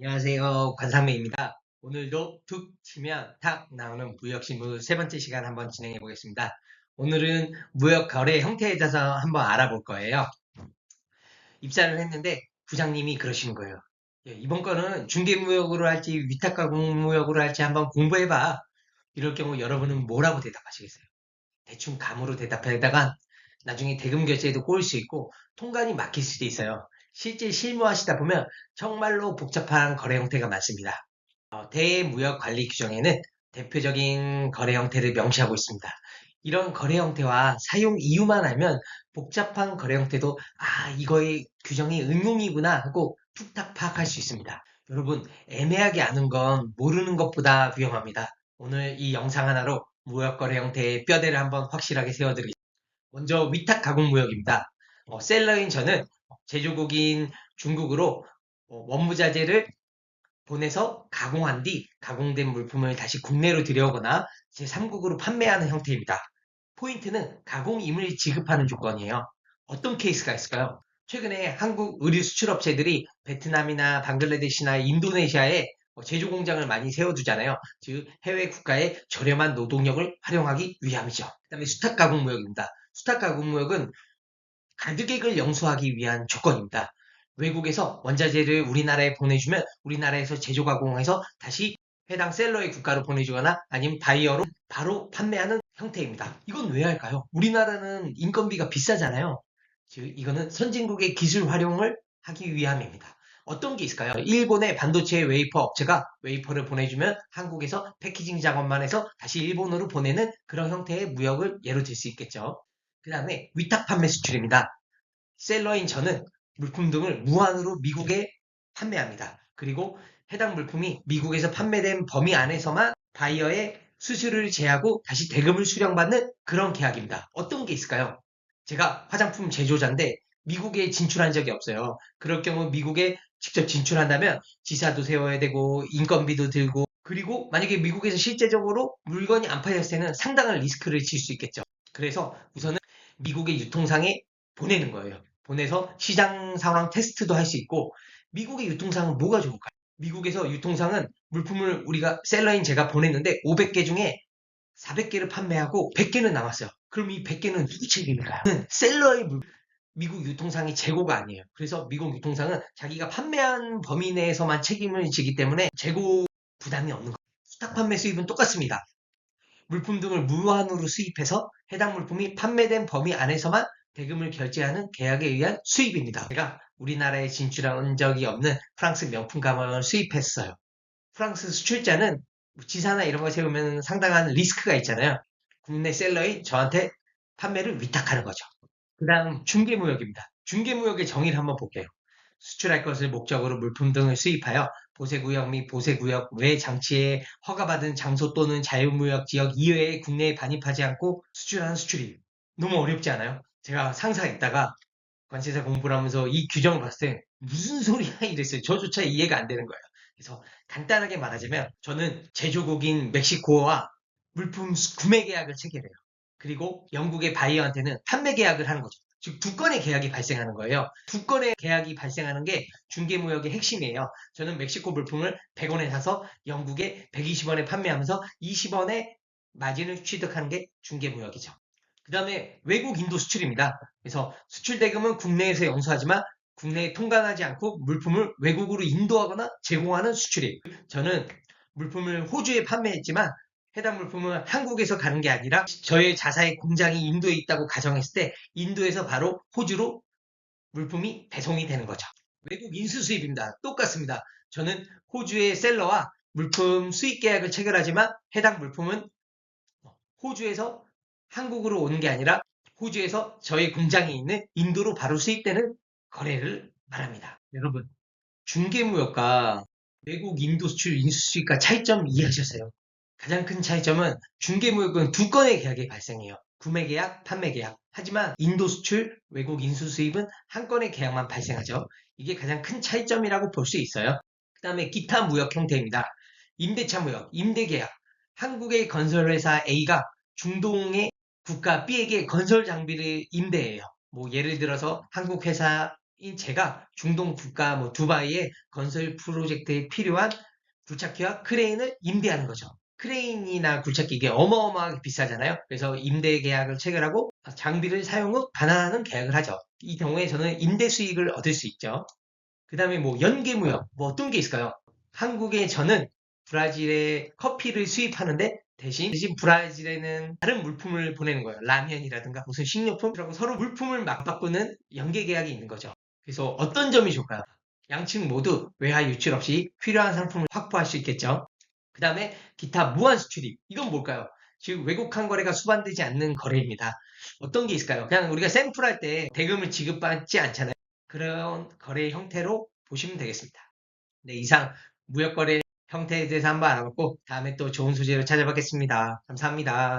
안녕하세요. 관상매입니다. 오늘도 툭 치면 탁 나오는 무역신문 세 번째 시간 한번 진행해 보겠습니다. 오늘은 무역 거래 형태에 대해서 한번 알아볼 거예요. 입사를 했는데 부장님이 그러시는 거예요. 이번 거는 중개무역으로 할지 위탁가공무역으로 할지 한번 공부해봐. 이럴 경우 여러분은 뭐라고 대답하시겠어요? 대충 감으로 대답하다가 나중에 대금 결제에도 꼬일 수 있고 통관이 막힐 수도 있어요. 실제 실무하시다 보면 정말로 복잡한 거래 형태가 많습니다. 대무역 관리 규정에는 대표적인 거래 형태를 명시하고 있습니다. 이런 거래 형태와 사용 이유만 알면 복잡한 거래 형태도 이거의 규정이 응용이구나 하고 툭탁 파악할 수 있습니다. 여러분, 애매하게 아는 건 모르는 것보다 위험합니다. 오늘 이 영상 하나로 무역 거래 형태의 뼈대를 한번 확실하게 세워드리겠습니다. 먼저 위탁 가공 무역입니다. 셀러인 저는 제조국인 중국으로 원무자재를 보내서 가공한 뒤 가공된 물품을 다시 국내로 들여오거나 제3국으로 판매하는 형태입니다. 포인트는 가공임을 지급하는 조건이에요. 어떤 케이스가 있을까요? 최근에 한국 의류 수출업체들이 베트남이나 방글라데시나 인도네시아에 제조 공장을 많이 세워두잖아요. 즉 해외 국가의 저렴한 노동력을 활용하기 위함이죠. 그다음에 수탁 가공 무역입니다. 수탁 가공 무역은 가격액을 영수하기 위한 조건입니다. 외국에서 원자재를 우리나라에 보내주면 우리나라에서 제조 가공해서 다시 해당 셀러의 국가로 보내주거나 아니면 바이어로 바로 판매하는 형태입니다. 이건 왜 할까요? 우리나라는 인건비가 비싸잖아요. 즉 이거는 선진국의 기술 활용을 하기 위함입니다. 어떤 게 있을까요? 일본의 반도체 웨이퍼 업체가 웨이퍼를 보내주면 한국에서 패키징 작업만 해서 다시 일본으로 보내는 그런 형태의 무역을 예로 들 수 있겠죠. 그 다음에 위탁 판매 수출입니다. 셀러인 저는 물품 등을 무한으로 미국에 판매합니다. 그리고 해당 물품이 미국에서 판매된 범위 안에서만 바이어의 수수료를 제하고 다시 대금을 수령받는 그런 계약입니다. 어떤 게 있을까요? 제가 화장품 제조자인데 미국에 진출한 적이 없어요. 그럴 경우 미국에 직접 진출한다면 지사도 세워야 되고 인건비도 들고 그리고 만약에 미국에서 실제적으로 물건이 안 팔렸을 때는 상당한 리스크를 질 수 있겠죠. 그래서 우선은 미국의 유통상에 보내는 거예요. 보내서 시장 상황 테스트도 할 수 있고 미국의 유통상은 뭐가 좋을까요? 미국에서 유통상은 물품을 우리가 셀러인 제가 보냈는데 500개 중에 400개를 판매하고 100개는 남았어요. 그럼 이 100개는 누구 책임일까요? 셀러의 미국 유통상이 재고가 아니에요. 그래서 미국 유통상은 자기가 판매한 범위 내에서만 책임을 지기 때문에 재고 부담이 없는 거예요. 수탁 판매 수입은 똑같습니다. 물품 등을 무한으로 수입해서 해당 물품이 판매된 범위 안에서만 대금을 결제하는 계약에 의한 수입입니다. 제가 우리나라에 진출한 적이 없는 프랑스 명품 가방을 수입했어요. 프랑스 수출자는 지사나 이런 거 세우면 상당한 리스크가 있잖아요. 국내 셀러인 저한테 판매를 위탁하는 거죠. 그 다음 중개무역입니다. 중개무역의 정의를 한번 볼게요. 수출할 것을 목적으로 물품 등을 수입하여 보세구역 및 보세구역 외 장치에 허가받은 장소 또는 자유무역 지역 이외에 국내에 반입하지 않고 수출하는 수출입. 너무 어렵지 않아요? 제가 상사에 있다가 관세사 공부를 하면서 이 규정을 봤을 때 무슨 소리야 이랬어요. 저조차 이해가 안 되는 거예요. 그래서 간단하게 말하자면 저는 제조국인 멕시코와 물품 구매 계약을 체결해요. 그리고 영국의 바이어한테는 판매 계약을 하는 거죠. 즉 두 건의 계약이 발생하는 거예요. 두 건의 계약이 발생하는 게 중개무역의 핵심이에요. 저는 멕시코 물품을 100원에 사서 영국에 120원에 판매하면서 20원의 마진을 취득하는 게 중개무역이죠. 그 다음에 외국 인도 수출입니다. 그래서 수출 대금은 국내에서 영수하지만 국내에 통관하지 않고 물품을 외국으로 인도하거나 제공하는 수출입. 저는 물품을 호주에 판매했지만 해당 물품은 한국에서 가는 게 아니라 저의 자사의 공장이 인도에 있다고 가정했을 때 인도에서 바로 호주로 물품이 배송이 되는 거죠. 외국 인수 수입입니다. 똑같습니다. 저는 호주의 셀러와 물품 수입 계약을 체결하지만 해당 물품은 호주에서 한국으로 오는 게 아니라 호주에서 저희 공장이 있는 인도로 바로 수입되는 거래를 말합니다. 여러분, 중개무역과 외국 인도 수출 인수 수입과 차이점 이해하셨어요? 가장 큰 차이점은 중개무역은 두 건의 계약이 발생해요. 구매 계약, 판매 계약. 하지만 인도 수출, 외국 인수 수입은 한 건의 계약만 발생하죠. 이게 가장 큰 차이점이라고 볼 수 있어요. 그 다음에 기타 무역 형태입니다. 임대차 무역, 임대 계약. 한국의 건설회사 A가 중동의 국가 B에게 건설 장비를 임대해요. 뭐 예를 들어서 한국 회사 제가 중동 국가 뭐 두바이의 건설 프로젝트에 필요한 굴착기와 크레인을 임대하는 거죠. 크레인이나 굴착기 이게 어마어마하게 비싸잖아요. 그래서 임대 계약을 체결하고 장비를 사용 후 반환하는 계약을 하죠. 이 경우에 저는 임대 수익을 얻을 수 있죠. 그 다음에 뭐 연계무역, 뭐 어떤 게 있을까요? 한국에 저는 브라질에 커피를 수입하는데 대신 브라질에는 다른 물품을 보내는 거예요. 라면이라든가 무슨 식료품이라고 서로 물품을 막 바꾸는 연계 계약이 있는 거죠. 그래서 어떤 점이 좋을까요? 양측 모두 외화 유출 없이 필요한 상품을 확보할 수 있겠죠. 그 다음에 기타 무한 수출입. 이건 뭘까요? 즉 외국한 거래가 수반되지 않는 거래입니다. 어떤 게 있을까요? 그냥 우리가 샘플할 때 대금을 지급받지 않잖아요. 그런 거래 형태로 보시면 되겠습니다. 네, 이상 무역거래 형태에 대해서 한번 알아봤고 다음에 또 좋은 소재로 찾아뵙겠습니다. 감사합니다.